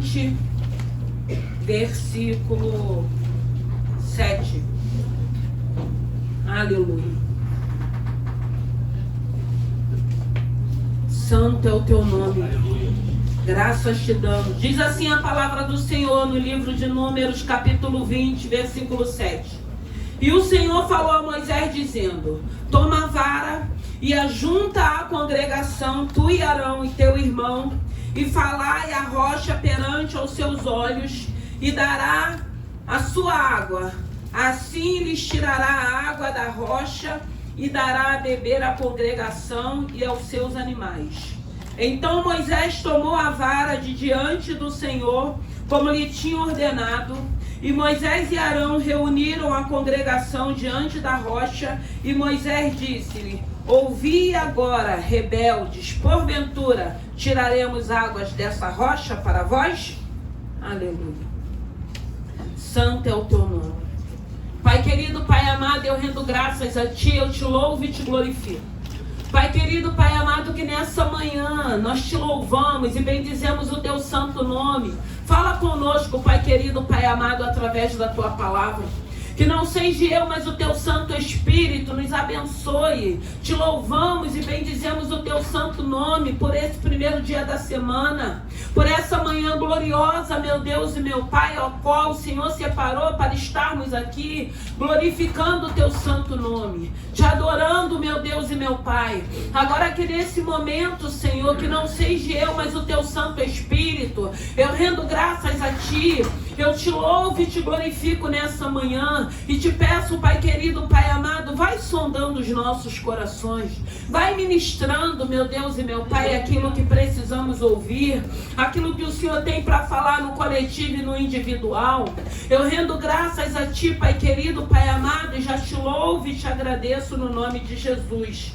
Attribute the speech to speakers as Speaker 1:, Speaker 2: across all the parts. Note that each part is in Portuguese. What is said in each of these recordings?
Speaker 1: 20, versículo 7. Aleluia. Santo é o teu nome. Graças te damos. Diz assim a palavra do Senhor no livro de Números, capítulo 20, versículo 7. E o Senhor falou a Moisés dizendo: toma a vara e ajunta a congregação, tu e Arão e teu irmão, e falai a rocha perante aos seus olhos, e dará a sua água. Assim lhes tirará a água da rocha, e dará a beber à congregação e aos seus animais. Então Moisés tomou a vara de diante do Senhor, como lhe tinha ordenado, e Moisés e Arão reuniram a congregação diante da rocha, e Moisés disse-lhe: ouvi agora, rebeldes, porventura tiraremos águas dessa rocha para vós? Aleluia. Santo é o teu nome. Pai querido, Pai amado, eu rendo graças a Ti, eu te louvo e te glorifico. Pai querido, Pai amado, que nessa manhã nós te louvamos e bendizemos o teu santo nome. Fala conosco, Pai querido, Pai amado, através da tua palavra. Que não seja eu, mas o teu Santo Espírito nos abençoe. Te louvamos e bendizemos o teu santo nome por esse primeiro dia da semana. Por essa manhã gloriosa, meu Deus e meu Pai, ao qual o Senhor separou para estarmos aqui, glorificando o teu santo nome. Te adorando, meu Deus e meu Pai. Agora que nesse momento, Senhor, que não seja eu, mas o teu Santo Espírito, eu rendo graças a Ti. Eu te louvo e te glorifico nessa manhã. E te peço, Pai querido, Pai amado, vai sondando os nossos corações, vai ministrando, meu Deus e meu Pai, aquilo que precisamos ouvir, aquilo que o Senhor tem para falar no coletivo e no individual. Eu rendo graças a Ti, Pai querido, Pai amado, e já te louvo e te agradeço no nome de Jesus.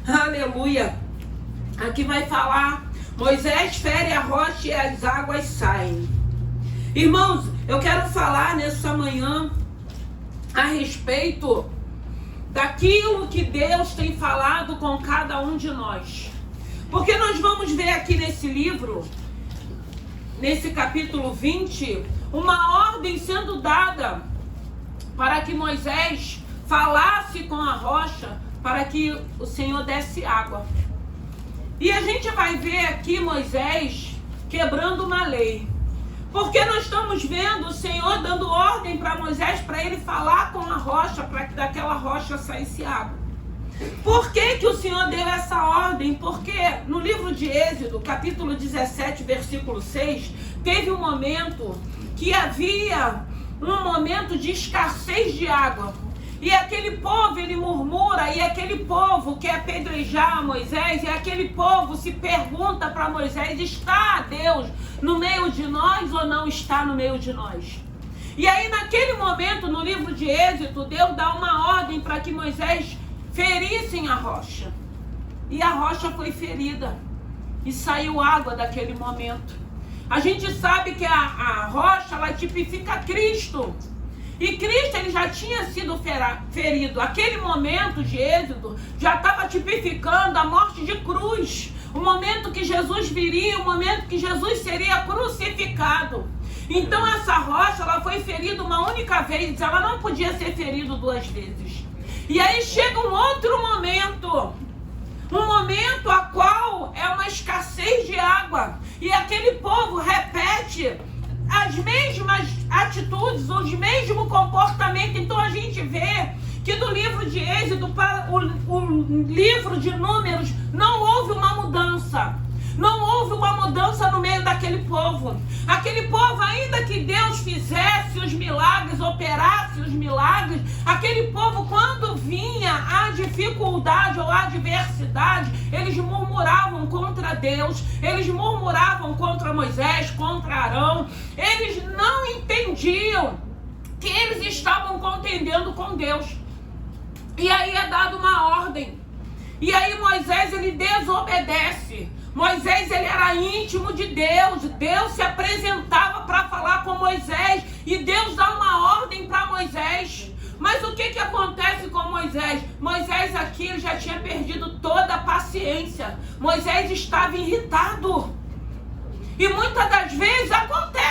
Speaker 1: Aleluia. Aqui vai falar: Moisés fere a rocha e as águas saem. Irmãos, eu quero falar nessa manhã a respeito daquilo que Deus tem falado com cada um de nós. Porque nós vamos ver aqui nesse livro, nesse capítulo 20, uma ordem sendo dada para que Moisés falasse com a rocha para que o Senhor desse água. E a gente vai ver aqui Moisés quebrando uma lei. Porque nós estamos vendo o Senhor dando ordem para Moisés, para ele falar com a rocha, para que daquela rocha saísse água. Por que que o Senhor deu essa ordem? Porque no livro de Êxodo, capítulo 17, versículo 6, teve um momento que havia um momento de escassez de água. E aquele povo, ele murmura, e aquele povo quer apedrejar Moisés, e aquele povo se pergunta para Moisés: está Deus no meio de nós ou não está no meio de nós? E aí naquele momento, no livro de Êxodo, Deus dá uma ordem para que Moisés ferissem a rocha. E a rocha foi ferida, e saiu água daquele momento. A gente sabe que a rocha, ela tipifica Cristo. E Cristo, ele já tinha sido ferido. Aquele momento de Êxodo já estava tipificando a morte de cruz. O momento que Jesus viria, o momento que Jesus seria crucificado. Então essa rocha, ela foi ferida uma única vez. Ela não podia ser ferida duas vezes. E aí chega um outro momento. Um momento a qual é uma escassez de água. E aquele povo repete as mesmas atitudes, os mesmos comportamentos. Então a gente vê que do livro de Êxodo para o livro de Números não houve uma mudança. Não houve uma mudança no meio daquele povo. Aquele povo, ainda que Deus fizesse os milagres, operasse os milagres, aquele povo, quando vinha a dificuldade ou a adversidade, eles murmuravam contra Deus, eles murmuravam contra Moisés, contra Arão. Eles não entendiam que eles estavam contendendo com Deus. E aí é dada uma ordem. E aí Moisés, ele desobedece. Moisés, ele era íntimo de Deus. Deus se apresentava para falar com Moisés. E Deus dá uma ordem para Moisés. Mas o que acontece com Moisés? Moisés aqui, ele já tinha perdido toda a paciência. Moisés estava irritado. E muitas das vezes acontece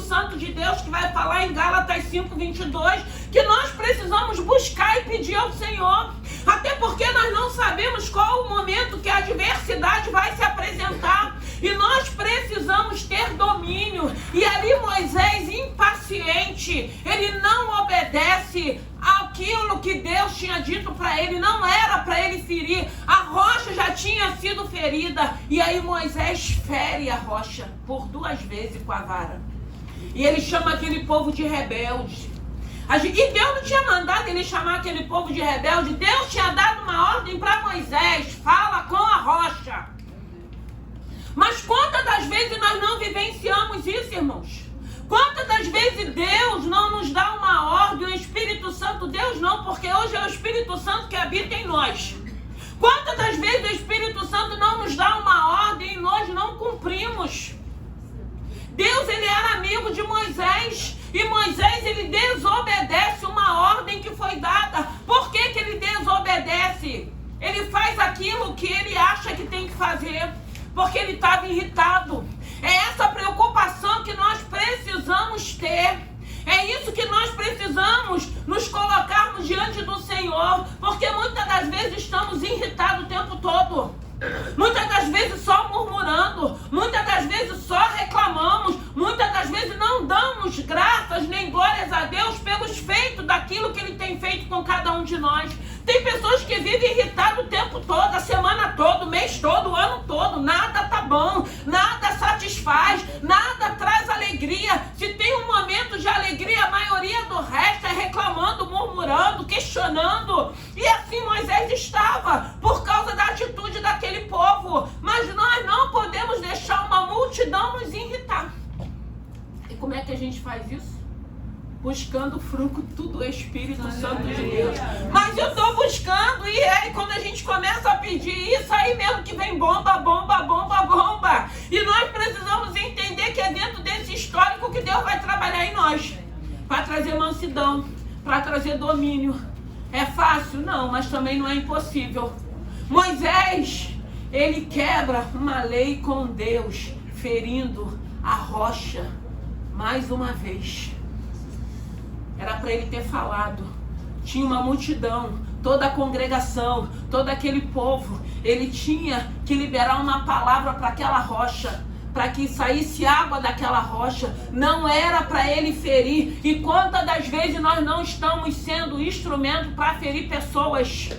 Speaker 1: Santo de Deus que vai falar em Gálatas 5:22, que nós precisamos buscar e pedir ao Senhor, até porque nós não sabemos qual o momento que a adversidade vai se apresentar, e nós precisamos ter domínio. E ali Moisés, impaciente, ele não obedece aquilo que Deus tinha dito para ele, não era para ele ferir, a rocha já tinha sido ferida, e aí Moisés fere a rocha por 2 vezes com a vara, e ele chama aquele povo de rebelde. E Deus não tinha mandado ele chamar aquele povo de rebelde, Deus tinha dado uma ordem para Moisés: fala com a rocha. Mas quantas das vezes nós não vivenciamos isso, irmãos? Quantas das vezes Deus não nos dá uma ordem, o Espírito Santo, Deus não, porque hoje é o Espírito Santo que habita em nós. Quantas das vezes o Espírito Santo não nos dá uma ordem e nós não cumprimos? Deus, ele era amigo de Moisés, e Moisés, ele desobedece uma ordem que foi dada. Por que que ele desobedece? Ele faz aquilo que ele acha que tem que fazer, porque ele estava irritado. É essa preocupação que nós precisamos ter. É isso que nós precisamos nos colocarmos diante do Senhor, porque muitas das vezes estamos irritados o tempo todo. Muitas das vezes só murmurando, muitas das vezes só reclamamos, muitas das vezes não damos graças nem glórias a Deus pelos feitos daquilo que Ele tem feito com cada um de nós. Tem pessoas que vivem irritadas o tempo todo, a semana toda, o mês todo, o ano todo, nada tá bom, nada satisfaz, nada traz alegria. Se tem um momento de alegria, a maioria do resto é reclamando, murmurando, questionando. E assim Moisés estava, por causa da atitude daquele povo. Mas nós não podemos deixar uma multidão nos irritar. E como é que a gente faz isso? Buscando o fruto do Espírito Santo de Deus. Mas eu estou buscando, e aí quando a gente começa a pedir isso, aí mesmo que vem bomba, bomba, bomba, bomba. E nós precisamos entender que é dentro desse histórico que Deus vai trabalhar em nós, para trazer mansidão, para trazer domínio. É fácil? Não, mas também não é impossível. Moisés, ele quebra uma lei com Deus, ferindo a rocha mais uma vez. Era para ele ter falado. Tinha uma multidão, toda a congregação, todo aquele povo. Ele tinha que liberar uma palavra para aquela rocha, para que saísse água daquela rocha. Não era para ele ferir. E quantas das vezes nós não estamos sendo instrumento para ferir pessoas?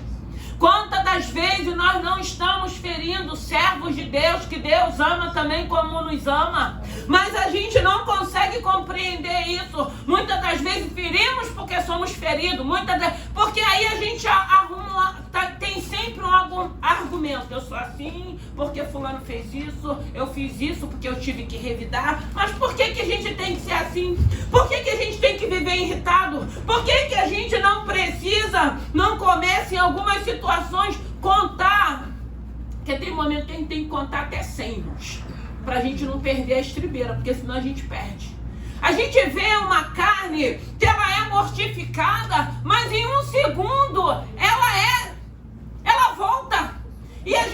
Speaker 1: Quantas das vezes nós não estamos ferindo servos de Deus, que Deus ama também como nos ama, mas a gente não consegue compreender isso. Muitas das vezes ferimos porque somos feridos, porque aí a gente tem sempre um argumento. Eu sou assim porque fulano fez isso, eu fiz isso porque eu tive que revidar. Mas por que que a gente tem que ser assim? Por que que a gente tem que viver irritado? Por que que a gente não precisa, não começa em algumas situações contar? Porque tem momento que a gente tem que contar até 100, irmãos, pra gente não perder a estribeira, porque senão a gente perde. A gente vê uma carne que ela é mortificada, mas em um segundo ela volta. E a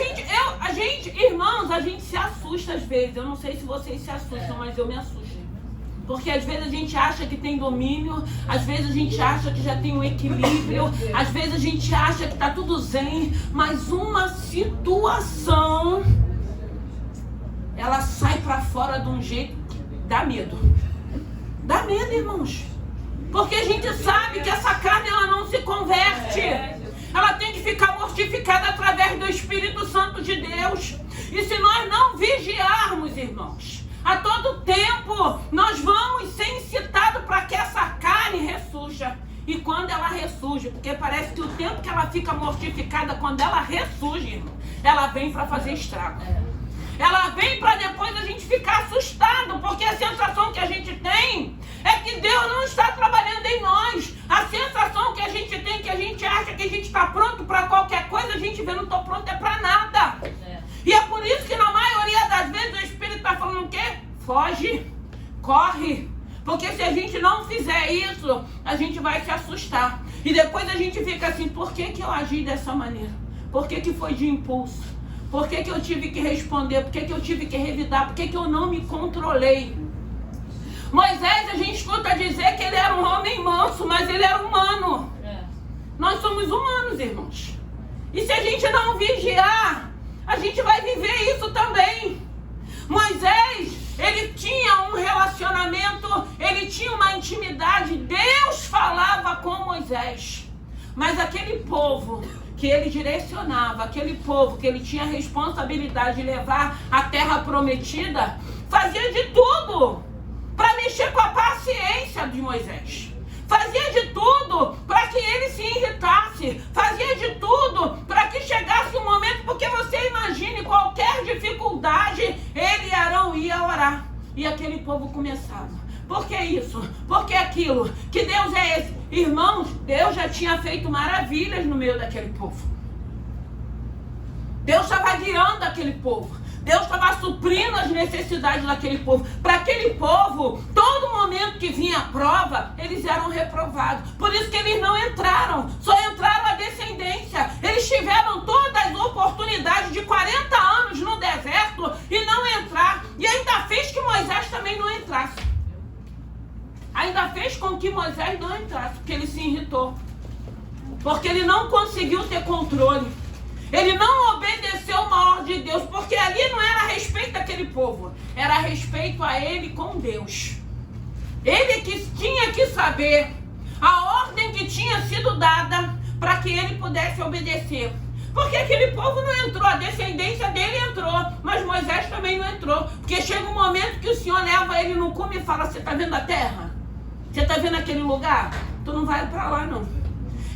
Speaker 1: gente, irmãos, a gente se assusta às vezes. Eu não sei se vocês se assustam, mas eu me assusto. Porque às vezes a gente acha que tem domínio, às vezes a gente acha que já tem um equilíbrio, às vezes a gente acha que tá tudo zen, mas uma situação, ela sai para fora de um jeito que dá medo. Dá medo, irmãos. Porque a gente sabe que essa carne, ela não se converte. Ela tem que ficar mortificada através do Espírito Santo de Deus. E se nós não vigiarmos, irmãos, a todo tempo nós vamos ser incitados para que essa carne ressurja. E quando ela ressurge, porque parece que o tempo que ela fica mortificada, quando ela ressurge, irmão, ela vem para fazer estrago. Ela vem para depois a gente ficar assustado, porque a sensação que a gente tem é que Deus não está trabalhando em nós. A sensação que a gente tem, que a gente acha que a gente está pronto para qualquer coisa, a gente vê, não estou pronto é para nada. E é por isso que na maioria das vezes o Espírito está falando o quê? Foge, corre. Porque se a gente não fizer isso, a gente vai se assustar. E depois a gente fica assim, por que que eu agi dessa maneira? Por que que foi de impulso? Por que que eu tive que responder? Por que que eu tive que revidar? Por que que eu não me controlei? Moisés, a gente escuta dizer que ele era um homem manso, mas ele era humano. Nós somos humanos, irmãos. E se a gente não vigiar, a gente vai viver isso também. Moisés, ele tinha um relacionamento, ele tinha uma intimidade. Deus falava com Moisés. Mas aquele povo que ele direcionava, aquele povo que ele tinha a responsabilidade de levar a terra prometida, fazia de tudo para mexer com a paciência de Moisés. Fazia de tudo para que ele se irritasse. Fazia de tudo para que chegasse um momento, porque você imagine qualquer dificuldade, ele e Arão ia orar. E aquele povo começava. Por que isso? Por que aquilo? Que Deus é esse? Irmãos, Deus já tinha feito maravilhas no meio daquele povo. Deus estava guiando aquele povo. Deus estava suprindo as necessidades daquele povo. Para aquele povo, todo momento que vinha a prova, eles eram reprovados. Por isso que eles não entraram. Só entraram a descendência. Eles tiveram todas as oportunidades de 40 anos no deserto e não entrar. E ainda fez que Moisés também não entrasse. Ainda fez com que Moisés não entrasse, porque ele se irritou. Porque ele não conseguiu ter controle. Ele não obedeceu uma ordem de Deus, porque ali não era a respeito daquele povo, era a respeito a ele com Deus. Ele que tinha que saber a ordem que tinha sido dada para que ele pudesse obedecer. Porque aquele povo não entrou, a descendência dele entrou, mas Moisés também não entrou. Porque chega um momento que o Senhor leva ele no cume e fala: você está vendo a terra? Você está vendo aquele lugar? Tu não vai para lá não.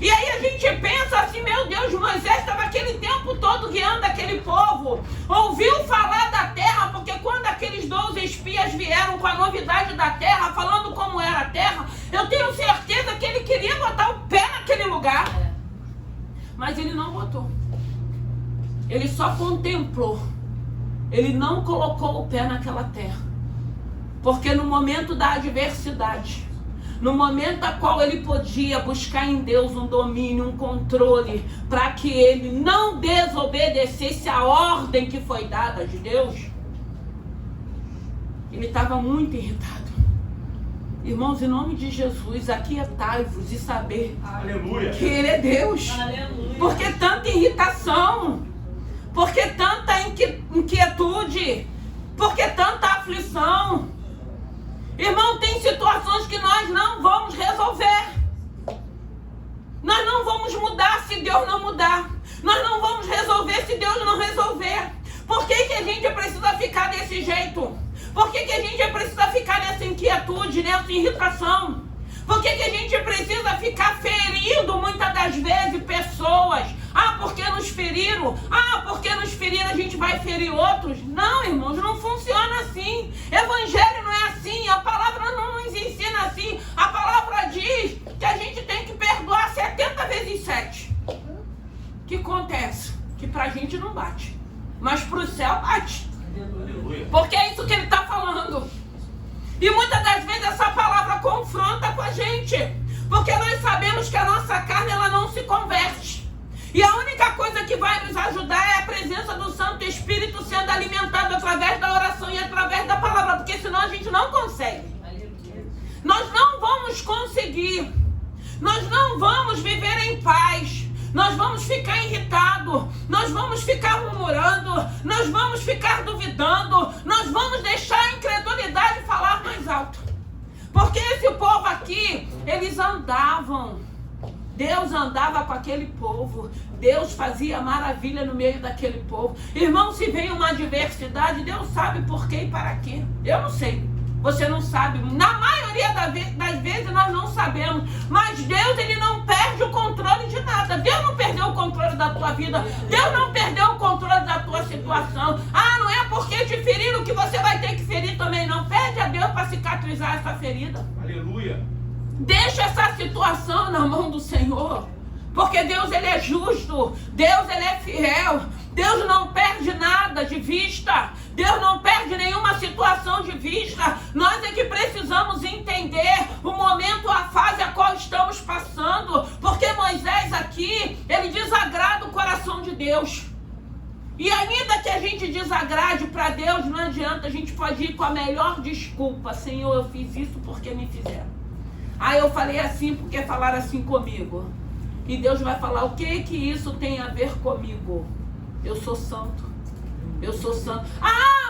Speaker 1: E aí a gente pensa assim: meu Deus, Moisés estava aquele tempo todo guiando aquele povo. Ouviu falar da terra, porque quando aqueles 12 espias vieram com a novidade da terra, falando como era a terra, eu tenho certeza que ele queria botar o pé naquele lugar. Mas ele não botou. Ele só contemplou. Ele não colocou o pé naquela terra. Porque no momento da adversidade, no momento a qual ele podia buscar em Deus um domínio, um controle, para que ele não desobedecesse a ordem que foi dada de Deus, ele estava muito irritado. Irmãos, em nome de Jesus, aquietai-vos e saber
Speaker 2: Aleluia.
Speaker 1: Que Ele é Deus.
Speaker 3: Aleluia.
Speaker 1: Por que tanta irritação? Por que tanta inquietude? Por que tanta aflição? Irmão, tem situações que nós não vamos resolver. Nós não vamos mudar se Deus não mudar. Nós não vamos resolver se Deus não resolver. Por que a gente precisa ficar desse jeito? Por que a gente precisa ficar nessa inquietude, nessa irritação? Por que a gente precisa ficar ferindo muitas das vezes pessoas? Porque nos feriram. Porque nos feriram a gente vai ferir outros. Não, irmãos, não funciona assim. Evangelho não é assim. A palavra não nos ensina assim. A palavra diz que a gente tem que perdoar 70 vezes 7. O que acontece? Que pra gente não bate. Mas pro céu bate. Porque é isso que ele está falando. E muitas das vezes essa palavra confronta com a gente. Porque nós sabemos que a nossa carne ela não se converte. E a única coisa que vai nos ajudar é a presença do Santo Espírito sendo alimentado através da oração e através da palavra. Porque senão a gente não consegue. Nós não vamos conseguir. Nós não vamos viver em paz. Nós vamos ficar irritados, nós vamos ficar murmurando, nós vamos ficar duvidando, nós vamos deixar a incredulidade falar mais alto. Porque esse povo aqui, eles andavam, Deus andava com aquele povo, Deus fazia maravilha no meio daquele povo. Irmão, se vem uma adversidade, Deus sabe por quê e para quê. Eu não sei. Você não sabe. Na maioria das vezes nós não sabemos. Mas Deus, Ele não perde o controle de nada. Deus não perdeu o controle da tua vida. Deus não perdeu o controle da tua situação. Não é porque te feriram que você vai ter que ferir também, não. Pede a Deus para cicatrizar essa ferida.
Speaker 2: Aleluia.
Speaker 1: Deixa essa situação na mão do Senhor. Porque Deus, Ele é justo. Deus, Ele é fiel. Deus não perde nada de vista. Deus não perde nenhuma situação de vista. Nós é que precisamos entender o momento, a fase a qual estamos passando. Porque Moisés aqui, ele desagrada o coração de Deus. E ainda que a gente desagrade para Deus, não adianta, a gente pode ir com a melhor desculpa. Senhor, eu fiz isso porque me fizeram. Eu falei assim porque falaram assim comigo. E Deus vai falar, o que isso tem a ver comigo? Eu sou santo. Eu sou santo.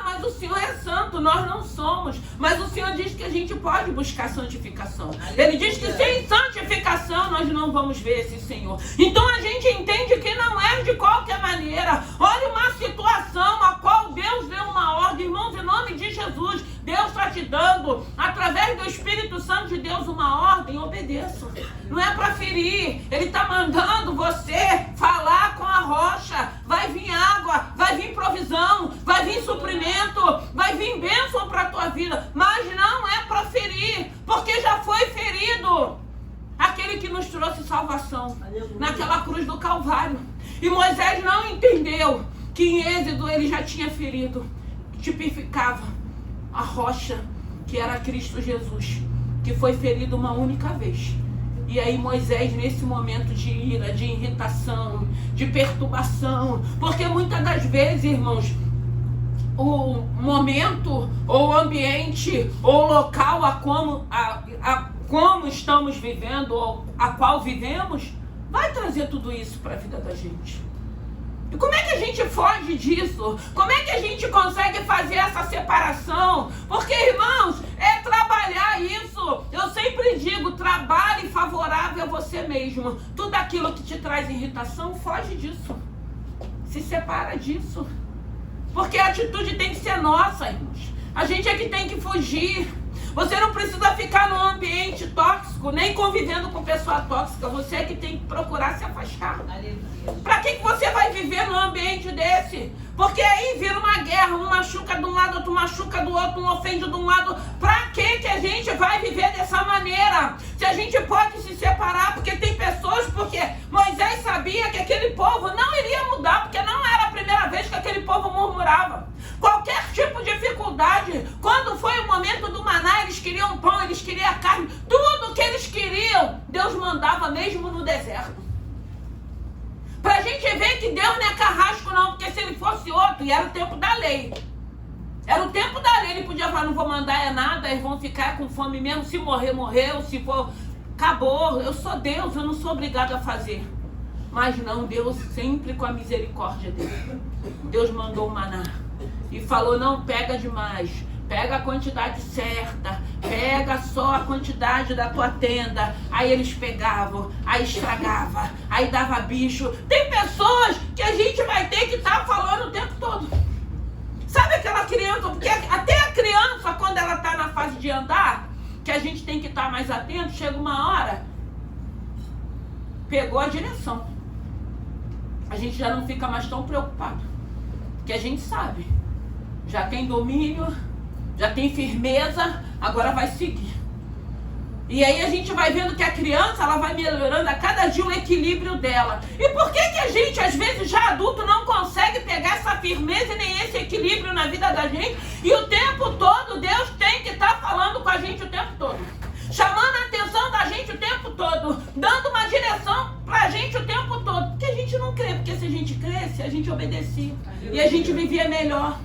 Speaker 1: Mas o Senhor é santo, nós não somos. Mas o Senhor diz que a gente pode buscar santificação. Ele diz que sem santificação nós não vamos ver esse Senhor. Então a gente entende que não é de qualquer maneira. Olha uma situação a qual Deus deu uma ordem, irmãos, em nome de Jesus. Deus está te dando, através do Espírito Santo de Deus, uma ordem, obedeça. Não é para ferir. Ele está mandando você falar com a rocha. Vai vir água, vai vir provisão, vai vir suprimento, vai vir bênção para a tua vida. Mas não é para ferir, porque já foi ferido aquele que nos trouxe salvação naquela cruz do Calvário. E Moisés não entendeu que em Êxodo ele já tinha ferido, tipificava a rocha, que era Cristo Jesus, que foi ferido uma única vez. E aí Moisés, nesse momento de ira, de irritação, de perturbação, porque muitas das vezes, irmãos, o momento, ou o ambiente, ou o local como estamos vivendo, ou a qual vivemos, vai trazer tudo isso para a vida da gente. E como é que a gente foge disso? Como é que a gente consegue fazer essa separação? Porque, irmãos, é trabalhar isso. Eu sempre digo, trabalhe favorável a você mesmo. Tudo aquilo que te traz irritação, foge disso. Se separa disso. Porque a atitude tem que ser nossa, irmãos. A gente é que tem que fugir. Você não precisa ficar num ambiente tóxico, nem convivendo com pessoa tóxica. Você é que tem que procurar se afastar. Para que você vai viver num ambiente desse? Porque aí vira uma guerra, um machuca de um lado, outro machuca do outro, um ofende de um lado. Para que a gente vai viver dessa maneira? Se a gente pode se separar, porque tem pessoas, porque Moisés sabia que aquele povo não iria mudar, porque não era a primeira vez que aquele povo murmurava. Qualquer tipo de dificuldade, quando foi o momento do maná, eles queriam pão, eles queriam carne, tudo que eles queriam, Deus mandava mesmo no deserto. Pra gente ver que Deus não é carrasco não, porque se ele fosse outro, e era o tempo da lei. Era o tempo da lei, ele podia falar, não vou mandar nada, eles vão ficar com fome mesmo, se morrer, morreu, se for, acabou, eu sou Deus, eu não sou obrigado a fazer. Mas não, Deus sempre com a misericórdia dele. Deus mandou o maná e falou, não pega demais, pega a quantidade certa, pega só a quantidade da tua tenda. Aí eles pegavam, aí estragava, aí dava bicho. Tem pessoas que a gente vai ter que estar falando o tempo todo. Sabe aquela criança, porque até a criança, quando ela está na fase de andar, que a gente tem que estar mais atento, chega uma hora, pegou a direção. A gente já não fica mais tão preocupado, porque a gente sabe, já tem domínio, já tem firmeza, agora vai seguir. E aí a gente vai vendo que a criança, ela vai melhorando a cada dia o equilíbrio dela. E por que a gente, às vezes, já adulto, não consegue pegar essa firmeza e nem esse equilíbrio na vida da gente? E o tempo todo, Deus tem que estar falando com a gente o tempo todo. Chamando a atenção da gente o tempo todo. Dando uma direção pra gente o tempo todo. Porque a gente não crê. Porque se a gente cresce, a gente obedecia. E a gente vivia melhor.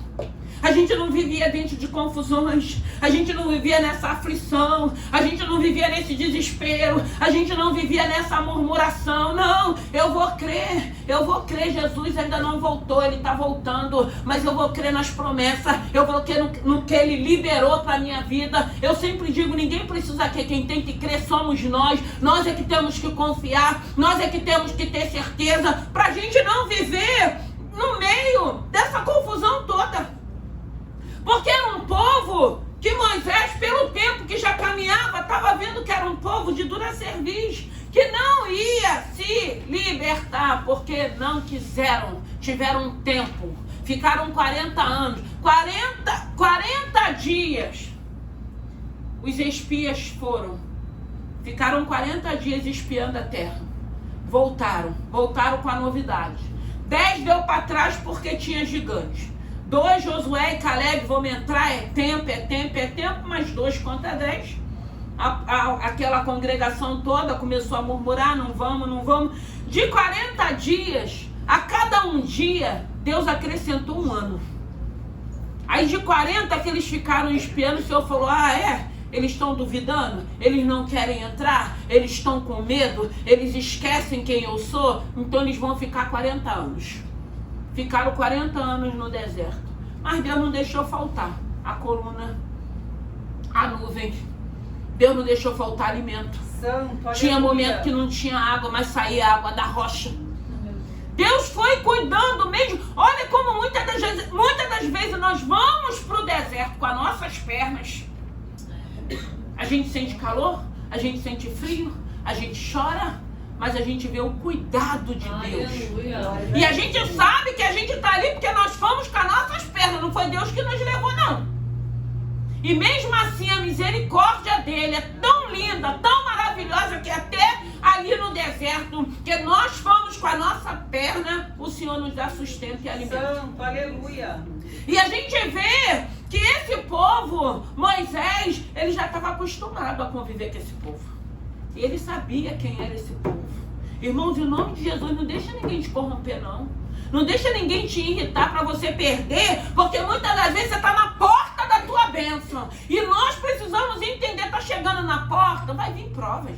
Speaker 1: A gente não vivia dentro de confusões, a gente não vivia nessa aflição, a gente não vivia nesse desespero, a gente não vivia nessa murmuração. Não, eu vou crer, Jesus ainda não voltou, ele está voltando, mas eu vou crer nas promessas, eu vou crer no que ele liberou para a minha vida. Eu sempre digo, ninguém precisa crer, quem tem que crer somos nós é que temos que confiar, nós é que temos que ter certeza, para a gente não viver no meio dessa confusão toda. Porque era um povo que Moisés, pelo tempo que já caminhava, estava vendo que era um povo de dura cerviz, que não ia se libertar, porque não quiseram, tiveram um tempo, ficaram 40 anos, 40 dias, os espias foram, ficaram 40 dias espiando a terra, voltaram com a novidade, 10 deu para trás porque tinha gigantes. 2, Josué e Caleb, vamos entrar, é tempo, mas 2 contra 10. Aquela congregação toda começou a murmurar, não vamos. De 40 dias, a cada cada um dia, Deus acrescentou um ano. Aí de 40 que eles ficaram espiando, o Senhor falou, eles estão duvidando, eles não querem entrar, eles estão com medo, eles esquecem quem eu sou, então eles vão ficar 40 anos. Ficaram 40 anos no deserto. Mas Deus não deixou faltar a coluna, a nuvem. Deus não deixou faltar alimento. Tinha momento que não tinha água, mas saía água da rocha. Deus foi cuidando mesmo. Olha como muitas das vezes nós vamos para o deserto com as nossas pernas. A gente sente calor, a gente sente frio, a gente chora, mas a gente vê o cuidado de Deus. E a gente sabe que a gente está ali porque nós fomos com as nossas pernas, não foi Deus que nos levou, não. E mesmo assim a misericórdia dele é tão linda, tão maravilhosa, que até ali no deserto, que nós fomos com a nossa perna, o Senhor nos dá sustento e alimento.
Speaker 2: Santo, aleluia.
Speaker 1: E a gente vê que esse povo, Moisés, ele já estava acostumado a conviver com esse povo. E ele sabia quem era esse povo. Irmãos, em nome de Jesus, não deixa ninguém te corromper, não. Não deixa ninguém te irritar para você perder, porque muitas das vezes você está na porta da tua bênção. E nós precisamos entender, está chegando na porta, vai vir provas,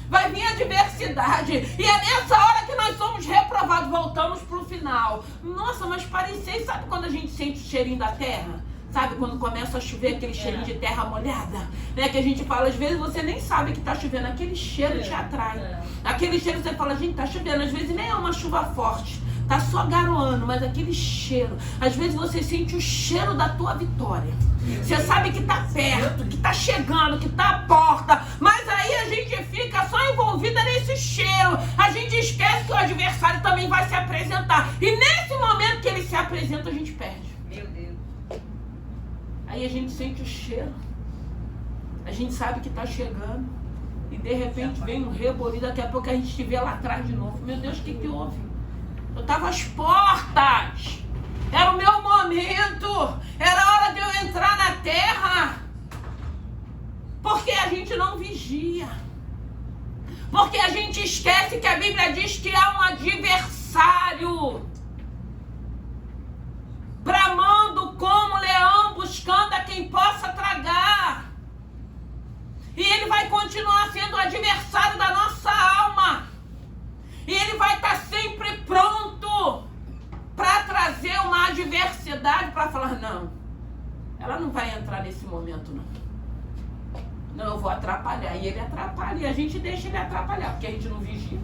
Speaker 1: vai vir adversidade. E é nessa hora que nós somos reprovados, voltamos para o final. Nossa, mas parecia, sabe quando a gente sente o cheirinho da terra? Sabe quando começa a chover, aquele cheirinho de terra molhada? Né? Que a gente fala, às vezes você nem sabe que está chovendo, aquele cheiro te atrai. Aquele cheiro você fala, gente, está chovendo, às vezes nem é uma chuva forte. Tá só garoando, mas aquele cheiro. Às vezes você sente o cheiro da tua vitória. Você sabe que tá perto, que tá chegando, que tá à porta. Mas aí a gente fica só envolvida nesse cheiro. A gente esquece que o adversário também vai se apresentar. E nesse momento que ele se apresenta, a gente perde.
Speaker 2: Meu Deus.
Speaker 1: Aí a gente sente o cheiro. A gente sabe que tá chegando. E de repente vem um reboliço. Daqui a pouco a gente te vê lá atrás de novo. Meu Deus, o que houve? Eu estava às portas. Era o meu momento. Era a hora de eu entrar na terra. Porque a gente não vigia. Porque a gente esquece que a Bíblia diz que há um adversário bramando como leão, buscando a quem possa tragar. E ele vai continuar sendo o adversário da nossa alma. E ele vai estar sempre pronto para trazer uma adversidade, para falar, não, ela não vai entrar nesse momento, não. Não, eu vou atrapalhar. E ele atrapalha, e a gente deixa ele atrapalhar, porque a gente não vigia.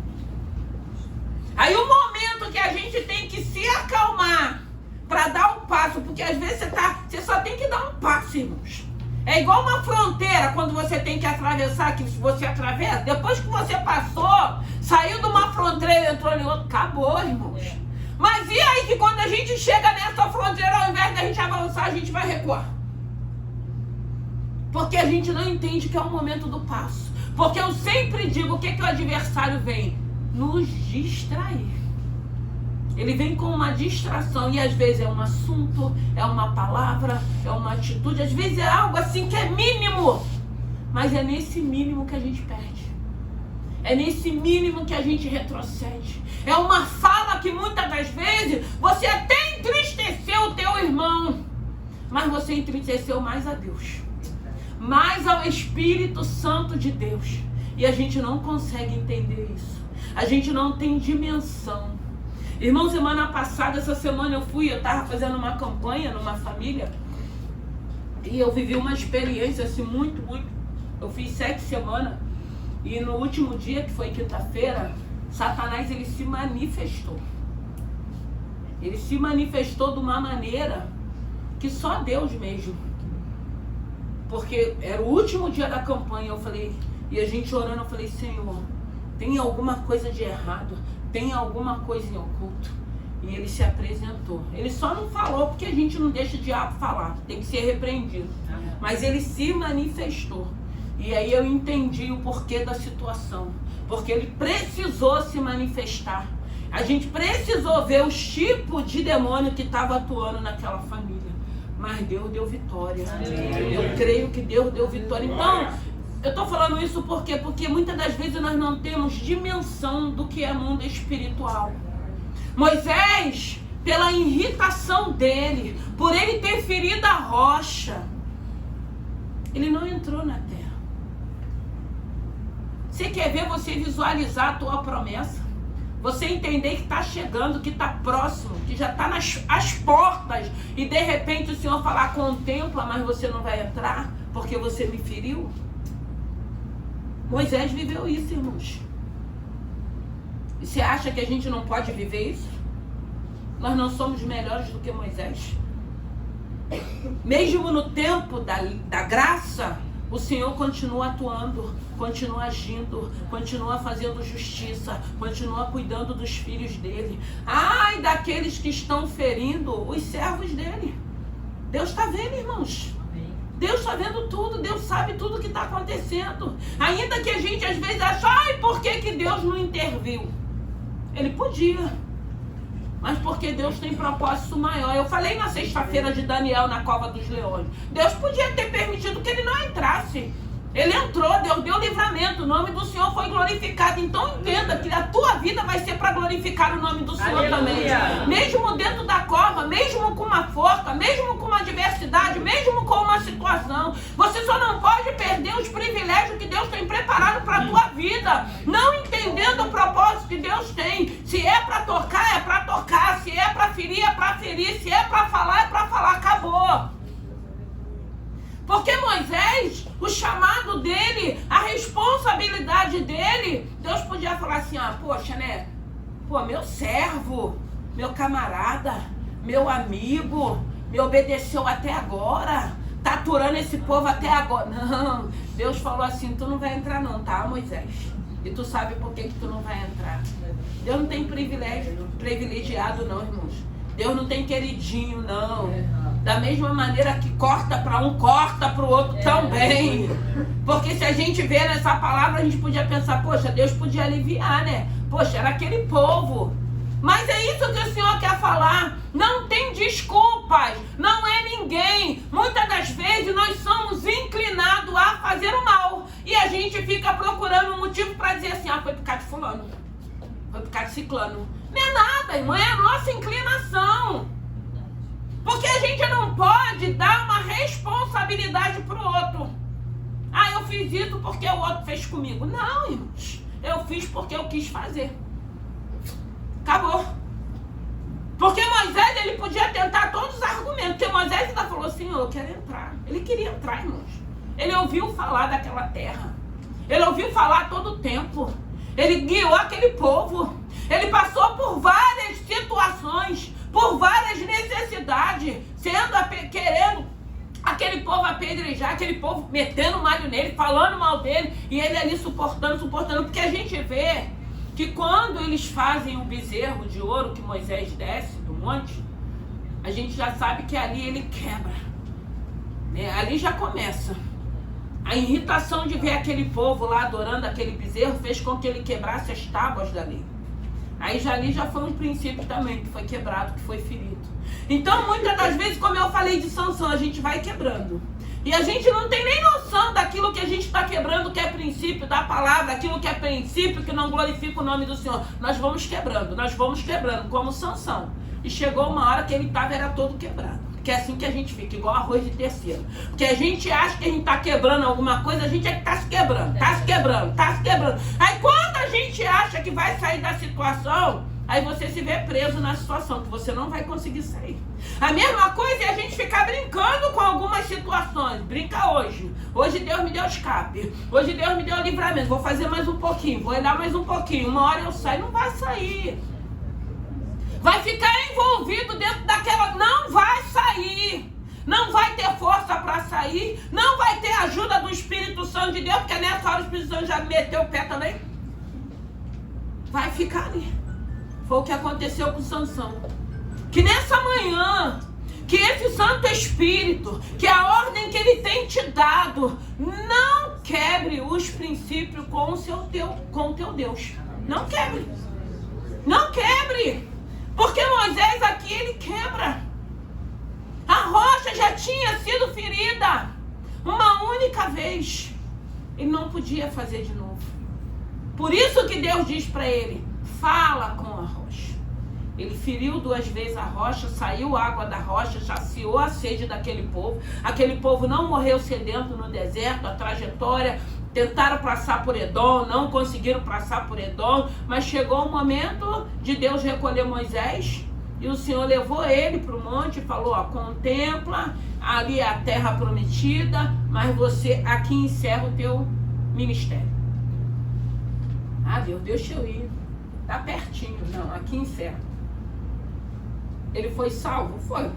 Speaker 1: Aí o momento que a gente tem que se acalmar para dar um passo, porque às vezes você só tem que dar um passo, irmãos. É igual uma fronteira, quando você tem que atravessar, que você atravessa, depois que você passou, saiu de uma fronteira, entrou em outra, acabou, irmãos. Mas e aí que quando a gente chega nessa fronteira, ao invés da gente avançar, a gente vai recuar? Porque a gente não entende que é o momento do passo. Porque eu sempre digo, o que o adversário vem? Nos distrair. Ele vem com uma distração e às vezes é um assunto, é uma palavra, é uma atitude, às vezes é algo assim que é mínimo, mas é nesse mínimo que a gente perde, é nesse mínimo que a gente retrocede. É uma fala que muitas das vezes você até entristeceu o teu irmão, mas você entristeceu mais a Deus, mais ao Espírito Santo de Deus, e a gente não consegue entender isso, a gente não tem dimensão. Irmão, semana passada, essa semana eu estava fazendo uma campanha numa família e eu vivi uma experiência assim muito. Eu fiz 7 semanas e no último dia, que foi quinta-feira, Satanás ele se manifestou. Ele se manifestou de uma maneira que só Deus mesmo. Porque era o último dia da campanha, eu falei, e a gente orando, eu falei, Senhor, tem alguma coisa de errado? Tem alguma coisa em oculto? E ele se apresentou. Ele só não falou porque a gente não deixa o diabo falar. Tem que ser repreendido. Mas ele se manifestou. E aí eu entendi o porquê da situação. Porque ele precisou se manifestar. A gente precisou ver os tipos de demônio que estava atuando naquela família. Mas Deus deu vitória. Eu creio que Deus deu vitória. Então, eu estou falando isso por quê? Porque muitas das vezes nós não temos dimensão do que é mundo espiritual. Moisés, pela irritação dele, por ele ter ferido a rocha, ele não entrou na terra. Você quer ver você visualizar a tua promessa? Você entender que está chegando, que está próximo, que já está às portas, e de repente o Senhor falar, contempla, mas você não vai entrar, porque você me feriu? Moisés viveu isso, irmãos. E você acha que a gente não pode viver isso? Nós não somos melhores do que Moisés. Mesmo no tempo da graça, o Senhor continua atuando, continua agindo, continua fazendo justiça, continua cuidando dos filhos dele. Ai daqueles que estão ferindo os servos dele. Deus está vendo, irmãos. Deus está vendo tudo, Deus sabe tudo o que está acontecendo. Ainda que a gente às vezes acha, ai, por que Deus não interviu? Ele podia, mas porque Deus tem propósito maior. Eu falei na sexta-feira de Daniel na cova dos leões. Deus podia ter permitido que ele não entrasse. Ele entrou, Deus deu livramento, o nome do Senhor foi glorificado. Então entenda que a tua vida vai ser para glorificar o nome do Senhor. Aleluia. Também. Mesmo dentro da cova, mesmo com uma forca, mesmo com uma adversidade, mesmo com uma situação, você só não pode perder os privilégios que Deus tem preparado para a tua vida. Não entendendo o propósito que Deus tem. Se é para tocar, é para tocar. Se é para ferir, é para ferir. Se é para falar, é para falar. Acabou. Porque Moisés, o chamado dele, a responsabilidade dele, Deus podia falar assim, poxa, né? Pô, meu servo, meu camarada, meu amigo, me obedeceu até agora, tá aturando esse povo até agora. Não, Deus falou assim, tu não vai entrar não, tá, Moisés? E tu sabe por que tu não vai entrar. Deus não tem privilegiado não, irmãos. Deus não tem queridinho, não. Da mesma maneira que corta para um, corta para o outro também. Porque se a gente vê nessa palavra, a gente podia pensar, poxa, Deus podia aliviar, né? Poxa, era aquele povo. Mas é isso que o Senhor quer falar. Não tem desculpas, não é ninguém. Muitas das vezes nós somos inclinados a fazer o mal. E a gente fica procurando um motivo para dizer assim, foi por causa de fulano, foi por causa de ciclano. Não é nada, irmão, é a nossa inclinação. Porque a gente não pode dar uma responsabilidade para o outro. Eu fiz isso porque o outro fez comigo. Não, irmãos. Eu fiz porque eu quis fazer. Acabou. Porque Moisés, ele podia tentar todos os argumentos. Porque Moisés ainda falou assim, eu quero entrar. Ele queria entrar, irmãos. Ele ouviu falar daquela terra. Ele ouviu falar todo o tempo. Ele guiou aquele povo. Ele passou por várias situações, por várias necessidades, querendo aquele povo apedrejar, aquele povo metendo malho nele, falando mal dele, e ele ali suportando, porque a gente vê que quando eles fazem o bezerro de ouro que Moisés desce do monte, a gente já sabe que ali ele quebra, né? Ali já começa. A irritação de ver aquele povo lá adorando aquele bezerro fez com que ele quebrasse as tábuas da lei. Aí ali já foi um princípio também, que foi quebrado, que foi ferido. Então, muitas das vezes, como eu falei de Sansão, a gente vai quebrando. E a gente não tem nem noção daquilo que a gente está quebrando, que é princípio da palavra, aquilo que é princípio, que não glorifica o nome do Senhor. Nós vamos quebrando, como Sansão. E chegou uma hora que ele era todo quebrado. Que é assim que a gente fica, igual arroz de terceiro. Porque a gente acha que a gente está quebrando alguma coisa, a gente é que está se quebrando, está se quebrando. Aí quando a gente acha que vai sair da situação, aí você se vê preso na situação, que você não vai conseguir sair. A mesma coisa é a gente ficar brincando com algumas situações. Brinca hoje. Hoje Deus me deu escape. Hoje Deus me deu livramento. Vou fazer mais um pouquinho, vou olhar mais um pouquinho. Uma hora eu saio, não vai sair. Vai ficar envolvido dentro daquela... Não vai sair. Não vai ter força para sair. Não vai ter ajuda do Espírito Santo de Deus, porque nessa hora o Espírito Santo já meteu o pé também. Vai ficar ali. Foi o que aconteceu com Sansão. Que nessa manhã, que esse Santo Espírito, que a ordem que ele tem te dado, não quebre os princípios com o teu Deus. Não quebre. Não quebre. Porque Moisés aqui, ele quebra. A rocha já tinha sido ferida uma única vez. Ele não podia fazer de novo. Por isso que Deus diz para ele, fala com a rocha. Ele feriu 2 vezes a rocha, saiu água da rocha, saciou a sede daquele povo. Aquele povo não morreu sedento no deserto, a trajetória, tentaram passar por Edom, não conseguiram passar por Edom, mas chegou o momento de Deus recolher Moisés, e o Senhor levou ele para o monte e falou, ó, contempla ali a terra prometida, mas você aqui encerra o teu ministério. Ah, Deus, deixa eu ir. Tá pertinho. Não, aqui encerra. Ele foi salvo? Foi.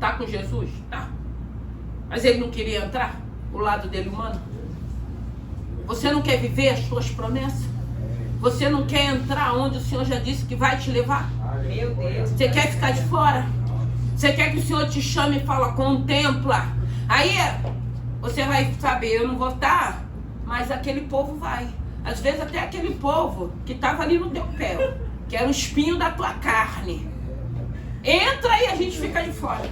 Speaker 1: Tá com Jesus? Tá. Mas ele não queria entrar? O lado dele humano? Você não quer viver as suas promessas? Você não quer entrar onde o Senhor já disse que vai te levar?
Speaker 2: Meu Deus.
Speaker 1: Você quer ficar de fora? Você quer que o Senhor te chame e fala, contempla? Aí você vai saber, eu não vou estar, mas aquele povo vai. Às vezes até aquele povo que estava ali no teu pé, que era o espinho da tua carne. Entra e a gente fica de fora.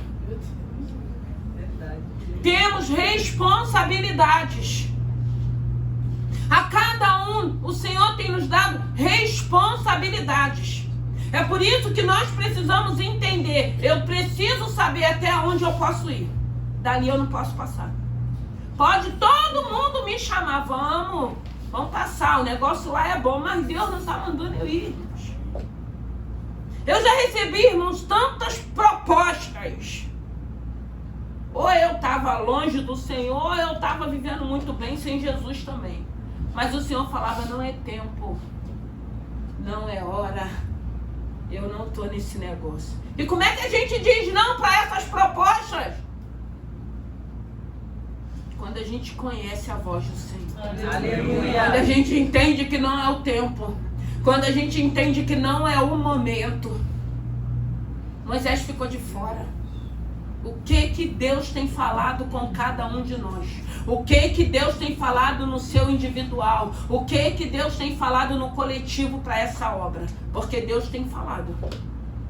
Speaker 1: Temos responsabilidades. A cada um, o Senhor tem nos dado responsabilidades. É por isso que nós precisamos entender. Eu preciso saber até onde eu posso ir. Dali eu não posso passar. Pode todo mundo me chamar. Vamos passar. O negócio lá é bom, mas Deus não está mandando eu ir. Eu já recebi, irmãos, tantas propostas. Ou eu estava longe do Senhor, ou eu estava vivendo muito bem sem Jesus também. Mas o Senhor falava, não é tempo, não é hora, eu não estou nesse negócio. E como é que a gente diz não para essas propostas? Quando a gente conhece a voz do Senhor.
Speaker 2: Aleluia.
Speaker 1: Quando a gente entende que não é o tempo. Quando a gente entende que não é o momento. Moisés ficou de fora. O que Deus tem falado com cada um de nós? O que Deus tem falado no seu individual? O que Deus tem falado no coletivo para essa obra? Porque Deus tem falado.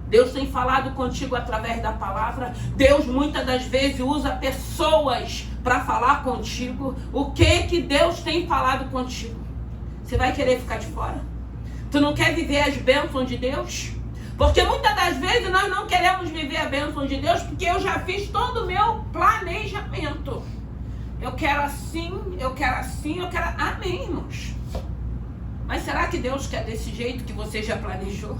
Speaker 1: Deus tem falado contigo através da palavra. Deus muitas das vezes usa pessoas para falar contigo. O que Deus tem falado contigo? Você vai querer ficar de fora? Tu não quer viver as bênçãos de Deus? Porque muitas das vezes nós não queremos viver a bênção de Deus porque eu já fiz todo o meu planejamento. Eu quero assim, eu quero assim, eu quero... Amém, irmãos. Mas será que Deus quer desse jeito que você já planejou?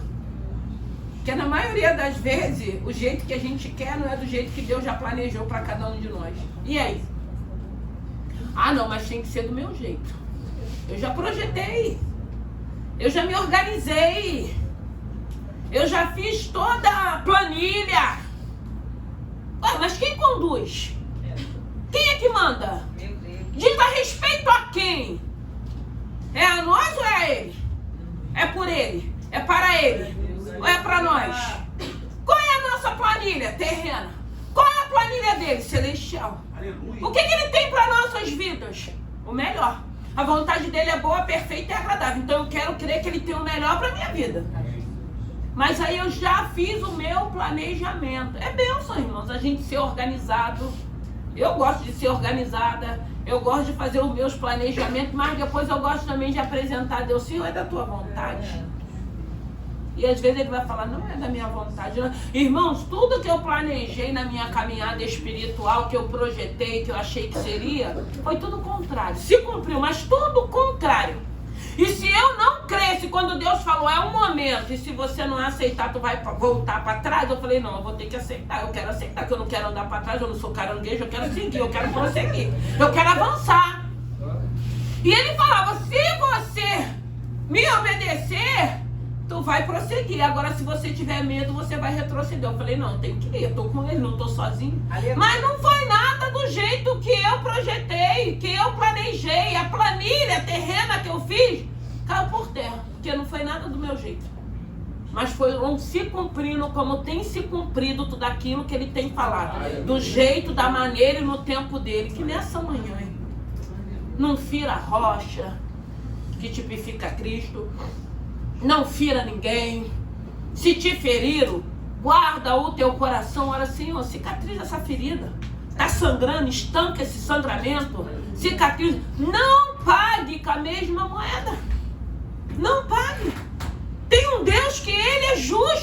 Speaker 1: Porque na maioria das vezes, o jeito que a gente quer não é do jeito que Deus já planejou para cada um de nós. E aí? Ah, não, mas tem que ser do meu jeito. Eu já projetei. Eu já me organizei. Eu já fiz toda a planilha. Ué, mas quem conduz? Quem é que manda?
Speaker 2: Meu Deus.
Speaker 1: Diz a respeito a quem? É a nós ou é a ele? É por ele? É para ele? Ou é para nós? Qual é a nossa planilha terrena? Qual é a planilha dele? Celestial.
Speaker 3: Aleluia.
Speaker 1: O que ele tem para nossas vidas? O melhor. A vontade dele é boa, perfeita e agradável. Então eu quero crer que ele tem o melhor para minha vida. Mas aí eu já fiz o meu planejamento. É bênção, irmãos, a gente ser organizado. Eu gosto de ser organizada. Eu gosto de fazer os meus planejamentos. Mas depois eu gosto também de apresentar a Deus. Senhor, é da tua vontade. E às vezes ele vai falar, não é da minha vontade. Não. Irmãos, tudo que eu planejei na minha caminhada espiritual, que eu projetei, que eu achei que seria, foi tudo contrário. Se cumpriu, mas tudo contrário. E se eu não cresce quando Deus falou, é um momento, e se você não aceitar, tu vai voltar para trás, eu falei, não, eu vou ter que aceitar, eu quero aceitar, que eu não quero andar para trás, eu não sou caranguejo, eu quero seguir, eu quero prosseguir, eu quero avançar. E ele falava, se você me obedecer, tu vai prosseguir. Agora, se você tiver medo, você vai retroceder. Eu falei, não, eu tenho que ir, eu tô com ele, não tô sozinho. Mas não foi nada do jeito que eu projetei, que eu planejei. A planilha terrena que eu fiz caiu por terra, porque não foi nada do meu jeito. Mas foi se cumprindo como tem se cumprido tudo aquilo que ele tem falado. Do jeito, da maneira e no tempo dele. Que nessa manhã, hein? Não fira a rocha, que tipifica Cristo. Não fira ninguém. Se te feriram, guarda o teu coração. Ora, Senhor, cicatriza essa ferida. Está sangrando, estanca esse sangramento. Cicatriza. Não pague com a mesma moeda. Não pague. Tem um Deus que ele é justo.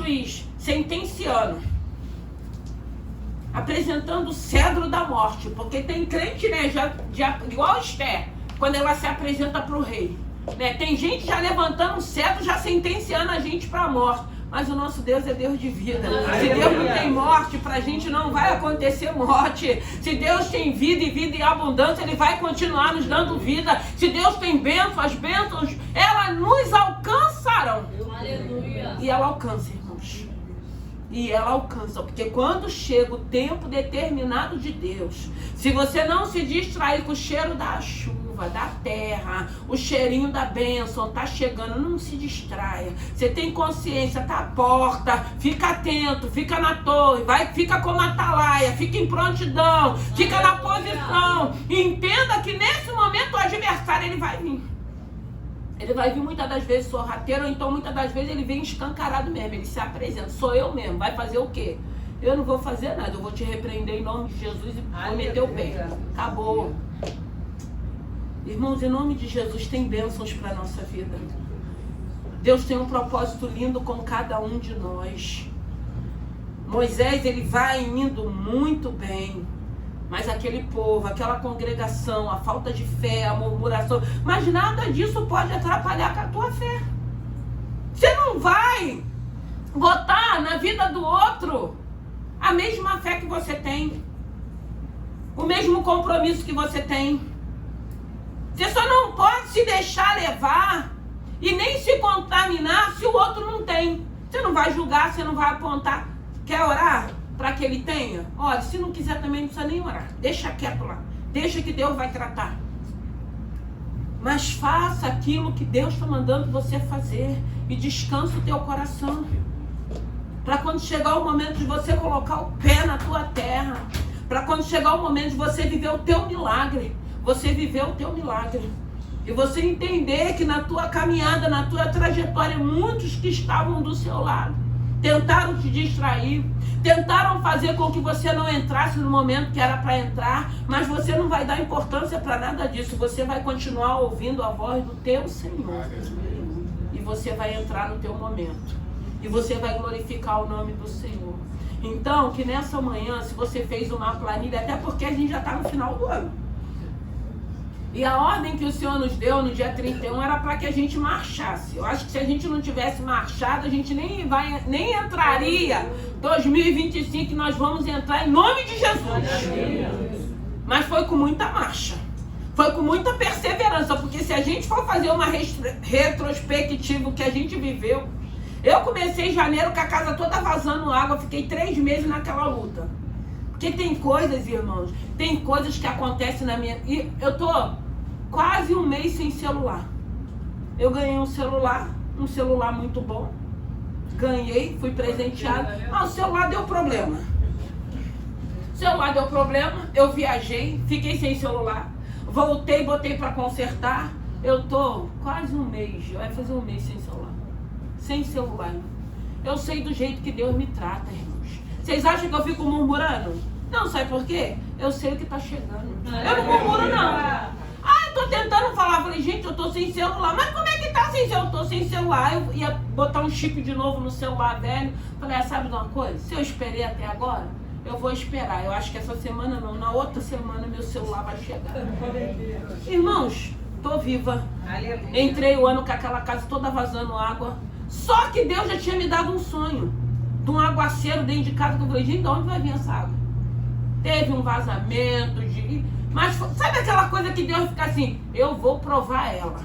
Speaker 1: Jesus sentenciando, apresentando o cedro da morte, porque tem crente, né, igual Esther, quando ela se apresenta para o rei, né, tem gente já levantando o cetro, já sentenciando a gente para a morte. Mas o nosso Deus é Deus de vida. Se Deus não tem morte, pra gente não vai acontecer morte. Se Deus tem vida e vida em abundância, Ele vai continuar nos dando vida. Se Deus tem bênção, as bênçãos, elas nos alcançarão. Aleluia. E ela alcança, irmãos. E ela alcança, porque quando chega o tempo determinado de Deus, se você não se distrair com o cheiro da chuva, da terra, o cheirinho da bênção, tá chegando, não se distraia. Você tem consciência, tá à porta, fica atento, fica na torre, fica como atalaia, fica em prontidão, fica na posição. E entenda que nesse momento o adversário, ele vai vir. Ele vai vir muitas das vezes sorrateiro, ou então muitas das vezes ele vem escancarado mesmo, ele se apresenta, sou eu mesmo, vai fazer o quê? Eu não vou fazer nada, eu vou te repreender em nome de Jesus e vou meter o pé. Acabou. Irmãos, em nome de Jesus tem bênçãos para a nossa vida. Deus tem um propósito lindo com cada um de nós. Moisés, ele vai indo muito bem. Mas aquele povo, aquela congregação, a falta de fé, a murmuração, mas nada disso pode atrapalhar com a tua fé. Você não vai botar na vida do outro a mesma fé que você tem, o mesmo compromisso que você tem. Você só não pode se deixar levar e nem se contaminar se o outro não tem. Você não vai julgar, você não vai apontar. Quer orar para que ele tenha? Olha, se não quiser também não precisa nem orar. Deixa quieto lá. Deixa que Deus vai tratar. Mas faça aquilo que Deus está mandando você fazer e descansa o teu coração. Para quando chegar o momento de você colocar o pé na tua terra, para quando chegar o momento de você viver o teu milagre, você viver o teu milagre. E você entender que na tua caminhada, na tua trajetória, muitos que estavam do seu lado tentaram te distrair, tentaram fazer com que você não entrasse no momento que era para entrar, mas você não vai dar importância para nada disso. Você vai continuar ouvindo a voz do teu Senhor. E você vai entrar no teu momento. E você vai glorificar o nome do Senhor. Então, que nessa manhã, se você fez uma planilha, até porque a gente já está no final do ano. E a ordem que o Senhor nos deu no dia 31 era para que a gente marchasse. Eu acho que se a gente não tivesse marchado, a gente nem entraria 2025, nós vamos entrar em nome de Jesus. Mas foi com muita marcha. Foi com muita perseverança, porque se a gente for fazer uma retrospectiva do que a gente viveu, eu comecei em janeiro com a casa toda vazando água, fiquei 3 meses naquela luta. Porque tem coisas, irmãos, tem coisas que acontecem na minha... E eu tô quase 1 mês sem celular. Eu ganhei um celular muito bom. Ganhei, fui presenteado. Ah, o celular deu problema. Eu viajei, fiquei sem celular. Voltei, botei para consertar. Eu tô quase 1 mês, vai fazer 1 mês sem celular. Sem celular. Eu sei do jeito que Deus me trata, irmãos. Vocês acham que eu fico murmurando? Não, sabe por quê? Eu sei o que tá chegando. Eu não murmuro, não. Ah, eu tô tentando falar. Falei, gente, eu tô sem celular. Mas como é que tá sem celular? Eu tô sem celular. Eu ia botar um chip de novo no celular velho. Falei, sabe de uma coisa? Se eu esperei até agora, eu vou esperar. Eu acho que essa semana não. Na outra semana meu celular vai chegar. Irmãos, tô viva. Entrei o ano com aquela casa toda vazando água. Só que Deus já tinha me dado um sonho de um aguaceiro dentro de casa, que eu falei, gente, de onde vai vir essa água? Teve um vazamento, mas sabe aquela coisa que Deus fica assim, eu vou provar ela.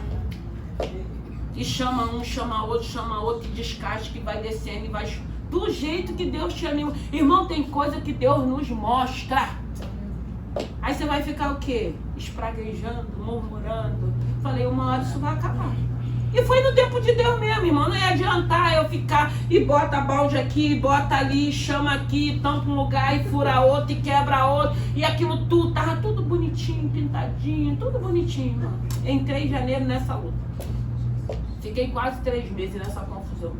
Speaker 1: E chama um, chama outro, e descasca, que vai descendo e vai... Do jeito que Deus te anima. Irmão, tem coisa que Deus nos mostra. Aí você vai ficar o quê? Espraguejando, murmurando. Falei, uma hora isso vai acabar. E foi no tempo de Deus mesmo, irmão. Não ia adiantar eu ficar e bota balde aqui, bota ali, chama aqui, tampa um lugar e fura outro e quebra outro. E aquilo tudo, tava tudo bonitinho, pintadinho, tudo bonitinho, irmão. Entrei em janeiro nessa luta. Fiquei quase 3 meses nessa confusão.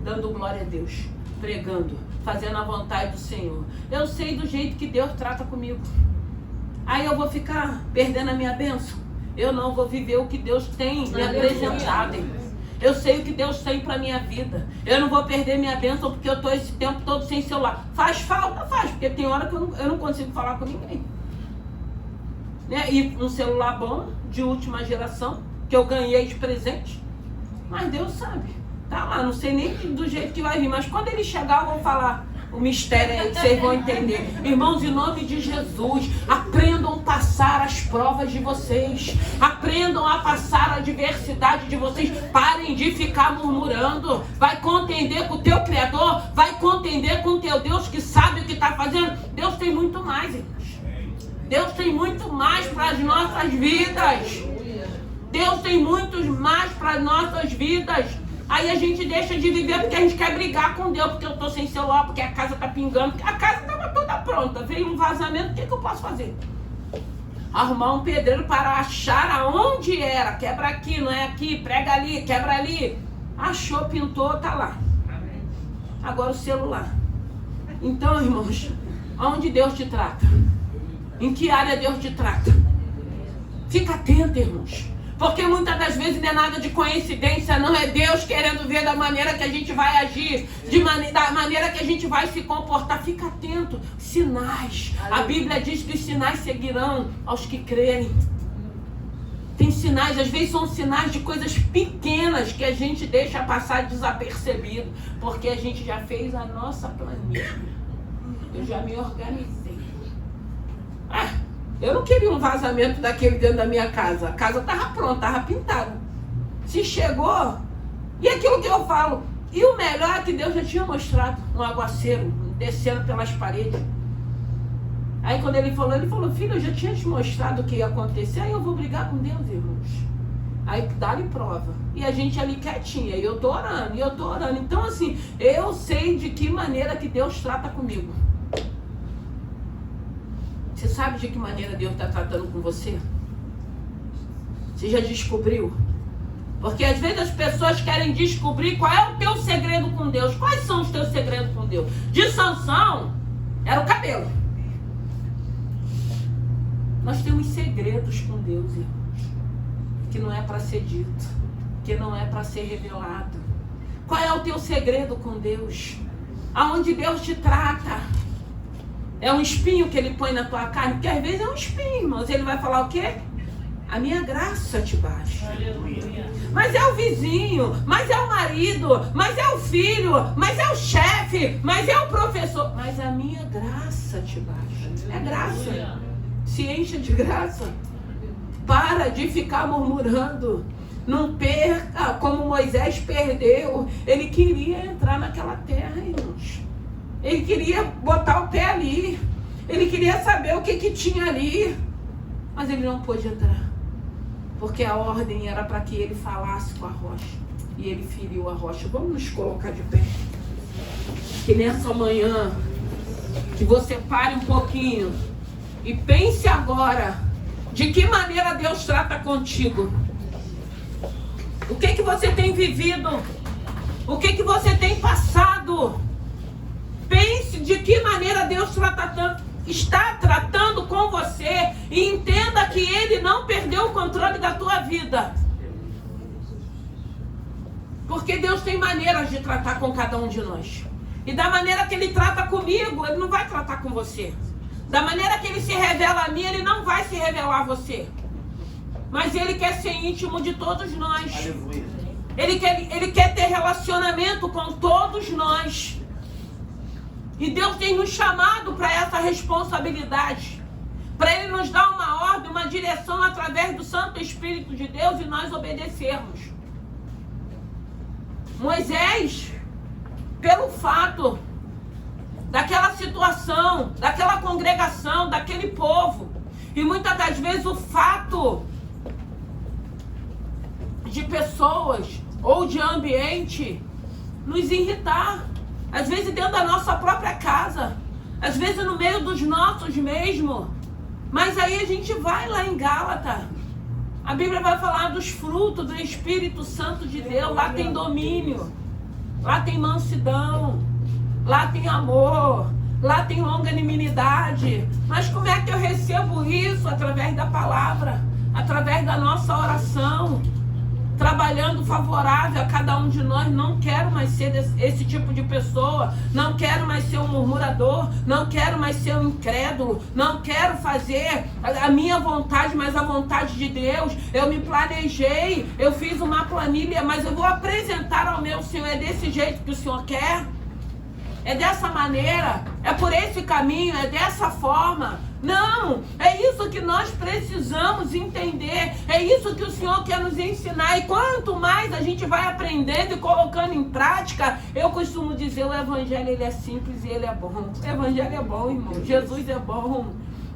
Speaker 1: Dando glória a Deus, pregando, fazendo a vontade do Senhor. Eu sei do jeito que Deus trata comigo. Aí eu vou ficar perdendo a minha bênção? Eu não vou viver o que Deus tem me apresentado. Eu sei o que Deus tem para minha vida. Eu não vou perder minha bênção porque eu estou esse tempo todo sem celular. Faz falta? Faz, porque tem hora que eu não consigo falar com ninguém. Né? E um celular bom, de última geração, que eu ganhei de presente. Mas Deus sabe. Tá lá, não sei nem do jeito que vai vir. Mas quando ele chegar, eu vou falar o mistério aí, que vocês vão entender. Irmãos, em nome de Jesus, aprendam a passar as provas de vocês. Aprendam a passar a adversidade de vocês. Parem de ficar murmurando. Vai contender com o teu Criador. Vai contender com o teu Deus que sabe o que está fazendo. Deus tem muito mais, irmãos. Deus tem muito mais para as nossas vidas. Deus tem muito mais para as nossas vidas. Aí a gente deixa de viver porque a gente quer brigar com Deus, porque eu estou sem celular, porque a casa está pingando. A casa estava toda pronta, veio um vazamento, o que eu posso fazer? Arrumar um pedreiro para achar aonde era. Quebra aqui, não é aqui, prega ali, quebra ali. Achou, pintou, tá lá. Agora o celular. Então, irmãos, aonde Deus te trata? Em que área Deus te trata? Fica atento, irmãos. Porque muitas das vezes não é nada de coincidência, não é Deus querendo ver da maneira que a gente vai agir, da maneira que a gente vai se comportar. Fica atento. Sinais. A Bíblia diz que os sinais seguirão aos que crerem. Tem sinais, às vezes são sinais de coisas pequenas que a gente deixa passar desapercebido, porque a gente já fez a nossa planilha. Eu já me organizei. Eu não queria um vazamento daquele dentro da minha casa. A casa estava pronta, estava pintada. Se chegou, e aquilo que eu falo, e o melhor é que Deus já tinha mostrado um aguaceiro descendo pelas paredes. Aí quando ele falou, filho, eu já tinha te mostrado o que ia acontecer, aí eu vou brigar com Deus, irmãos. Aí dá-lhe prova. E a gente ali quietinha, e eu tô orando, Então assim, eu sei de que maneira que Deus trata comigo. Você sabe de que maneira Deus está tratando com você? Você já descobriu? Porque às vezes as pessoas querem descobrir qual é o teu segredo com Deus. Quais são os teus segredos com Deus? De Sansão, era o cabelo. Nós temos segredos com Deus, irmãos, que não é para ser dito, que não é para ser revelado. Qual é o teu segredo com Deus? Aonde Deus te trata? É um espinho que ele põe na tua carne? Porque às vezes é um espinho, irmãos. Ele vai falar o quê? A minha graça te basta. Mas é o vizinho, mas é o marido, mas é o filho, mas é o chefe, mas é o professor. Mas a minha graça te basta. É graça. Se encha de graça. Para de ficar murmurando. Não perca como Moisés perdeu. Ele queria entrar naquela terra, irmãos. Ele queria botar o pé ali. Ele queria saber o que tinha ali. Mas ele não pôde entrar. Porque a ordem era para que ele falasse com a rocha. E ele feriu a rocha. Vamos nos colocar de pé. Que nessa manhã, que você pare um pouquinho e pense agora de que maneira Deus trata contigo. O que você tem vivido? O que você tem passado? Pense de que maneira Deus está tratando com você e entenda que Ele não perdeu o controle da tua vida. Porque Deus tem maneiras de tratar com cada um de nós. E da maneira que Ele trata comigo, Ele não vai tratar com você. Da maneira que Ele se revela a mim, Ele não vai se revelar a você. Mas Ele quer ser íntimo de todos nós. Ele quer ter relacionamento com todos nós. E Deus tem nos chamado para essa responsabilidade. Para Ele nos dar uma ordem, uma direção através do Santo Espírito de Deus e nós obedecermos. Moisés, pelo fato daquela situação, daquela congregação, daquele povo, e muitas das vezes o fato de pessoas ou de ambiente nos irritar. Às vezes dentro da nossa própria casa, às vezes no meio dos nossos mesmo. Mas aí a gente vai lá em Gálatas. A Bíblia vai falar dos frutos do Espírito Santo de Deus. Lá tem domínio, lá tem mansidão, lá tem amor, lá tem longanimidade. Mas como é que eu recebo isso? Através da palavra, através da nossa oração. trabalhando favorável a cada um de nós. Não quero mais ser esse tipo de pessoa, não quero mais ser um murmurador, não quero mais ser um incrédulo, não quero fazer a minha vontade, mas a vontade de Deus. Eu me planejei, eu fiz uma planilha, mas eu vou apresentar ao meu Senhor. É desse jeito que o Senhor quer? É dessa maneira? É por esse caminho? É dessa forma? Não, é isso que nós precisamos entender, é isso que o Senhor quer nos ensinar. E quanto mais a gente vai aprendendo e colocando em prática, eu costumo dizer, o Evangelho ele é simples e ele é bom. O Evangelho é bom, irmão, Jesus é bom.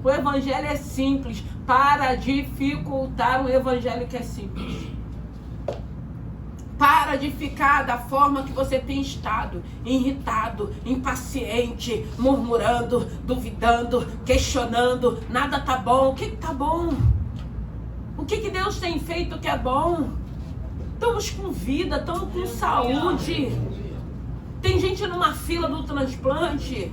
Speaker 1: O Evangelho é simples, para dificultar um Evangelho que é simples. Para de ficar da forma que você tem estado, irritado, impaciente, murmurando, duvidando, questionando. Nada tá bom. O que tá bom? O que Deus tem feito que é bom? Estamos com vida, estamos com saúde. Tem gente numa fila do transplante.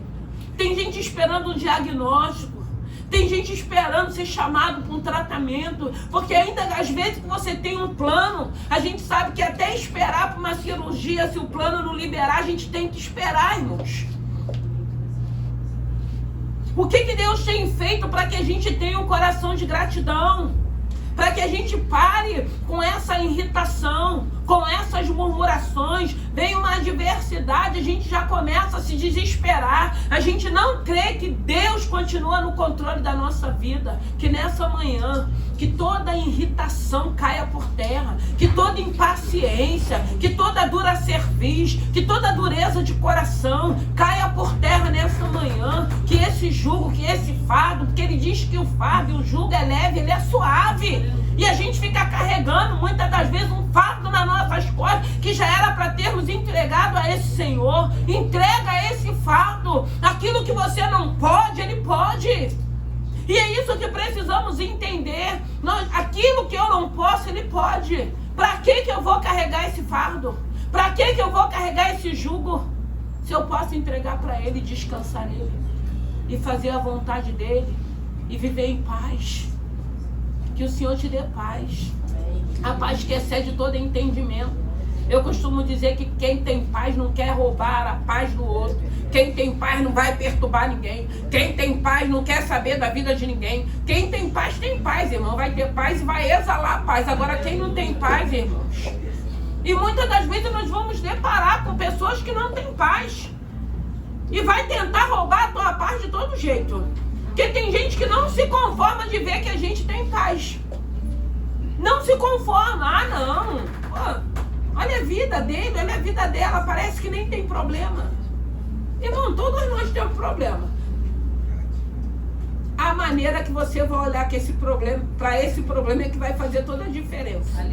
Speaker 1: Tem gente esperando um diagnóstico. Tem gente esperando ser chamado para um tratamento, porque ainda às vezes que você tem um plano, a gente sabe que até esperar para uma cirurgia, se o plano não liberar, a gente tem que esperar, irmãos. O que Deus tem feito para que a gente tenha um coração de gratidão? Para que a gente pare com essa irritação, com essas murmurações. Vem uma adversidade, a gente já começa a se desesperar. A gente não crê que Deus continua no controle da nossa vida. Que nessa manhã, que toda irritação caia por terra, que toda impaciência, que toda dura cerviz, que toda dureza de coração caia por terra nessa manhã. Que esse jugo, que esse fardo, porque ele diz que o fardo e o jugo é leve, ele é suave. E a gente fica carregando muitas das vezes um fardo nas nossas costas que já era para termos entregado a esse Senhor. Entrega esse fardo. Aquilo que você não pode, Ele pode. E é isso que precisamos entender. Aquilo que eu não posso, Ele pode. Para que eu vou carregar esse fardo? Para que eu vou carregar esse jugo? Se eu posso entregar para Ele, descansar nele e fazer a vontade dEle e viver em paz. Que o Senhor te dê paz. A paz que excede todo entendimento. Eu costumo dizer que quem tem paz não quer roubar a paz do outro. Quem tem paz não vai perturbar ninguém. Quem tem paz não quer saber da vida de ninguém. Quem tem paz, irmão. Vai ter paz e vai exalar a paz. Agora, quem não tem paz, irmãos? E muitas das vezes nós vamos deparar com pessoas que não têm paz. E vai tentar roubar a tua paz de todo jeito. Porque tem gente que não se conforma de ver que a gente tem paz. Não se conforma. Ah, não. Pô, olha a vida dele, olha a vida dela. Parece que nem tem problema. Irmão, todos nós temos problema. A maneira que você vai olhar que esse problema, para esse problema é que vai fazer toda a diferença.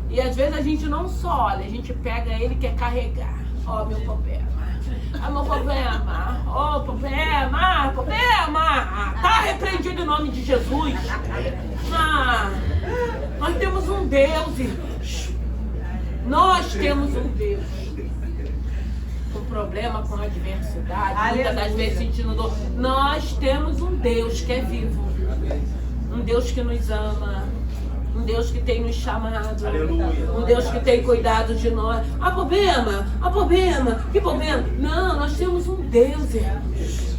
Speaker 1: E às vezes a gente não só olha, a gente pega ele e quer carregar. Ó, meu problema. Ah, meu problema. Ó, problema. Tá repreendido em nome de Jesus. Nós temos um Deus, irmãos. Nós temos um Deus. Com problema, com adversidade, muitas das vezes sentindo dor. Nós temos um Deus que é vivo. Um Deus que nos ama. Um Deus que tem nos chamado. Aleluia. Um Deus que tem cuidado de nós. Problema. Que problema? Não, nós temos um Deus, irmãos.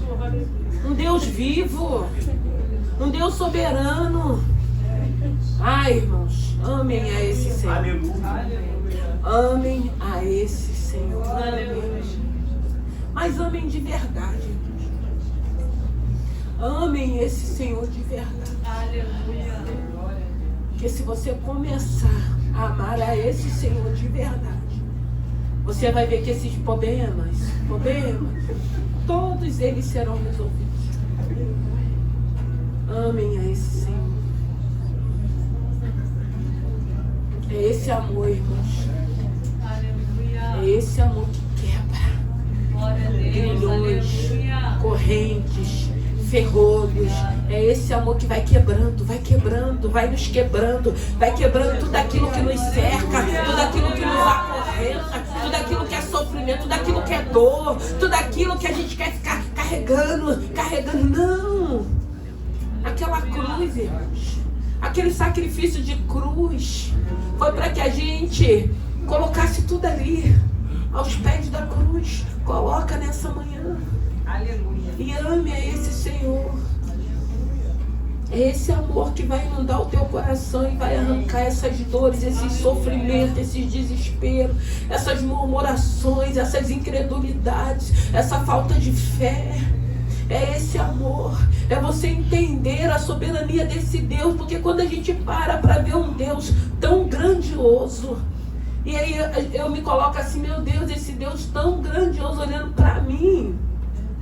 Speaker 1: Um Deus vivo. Um Deus soberano. Ai, irmãos, amem a esse Senhor. Aleluia. Amem a esse Senhor. Amém. Mas amem de verdade. Amem esse Senhor de verdade. Aleluia. Porque se você começar a amar a esse Senhor de verdade, você vai ver que esses problemas, todos eles serão resolvidos. Amem a esse Senhor. É esse amor, irmãos. É esse amor que quebra grilhões, correntes, ferrolhos. É esse amor que vai quebrando, vai nos quebrando, vai quebrando tudo aquilo que nos cerca, tudo aquilo que nos acorrenta, tudo aquilo que é sofrimento, tudo aquilo que é dor, tudo aquilo que a gente quer ficar carregando. Não! Aquela cruz, irmãos, aquele sacrifício de cruz, foi foi para que a gente colocasse tudo ali, aos pés da cruz. Coloca nessa manhã.
Speaker 2: Aleluia.
Speaker 1: E ame a esse Senhor. É esse amor que vai inundar o teu coração e vai arrancar essas dores, esses sofrimentos, esses desesperos, essas murmurações, essas incredulidades, essa falta de fé. É esse amor, é você entender a soberania desse Deus, porque quando a gente para ver um Deus tão grandioso, e aí eu me coloco assim, meu Deus, esse Deus tão grandioso olhando para mim,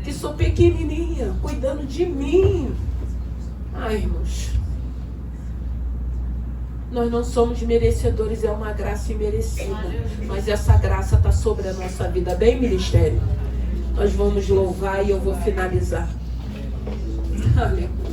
Speaker 1: que sou pequenininha, cuidando de mim. Ai, irmãos, nós não somos merecedores, é uma graça imerecida, mas essa graça está sobre a nossa vida. Bem, ministério? Nós vamos louvar e eu vou finalizar. Aleluia.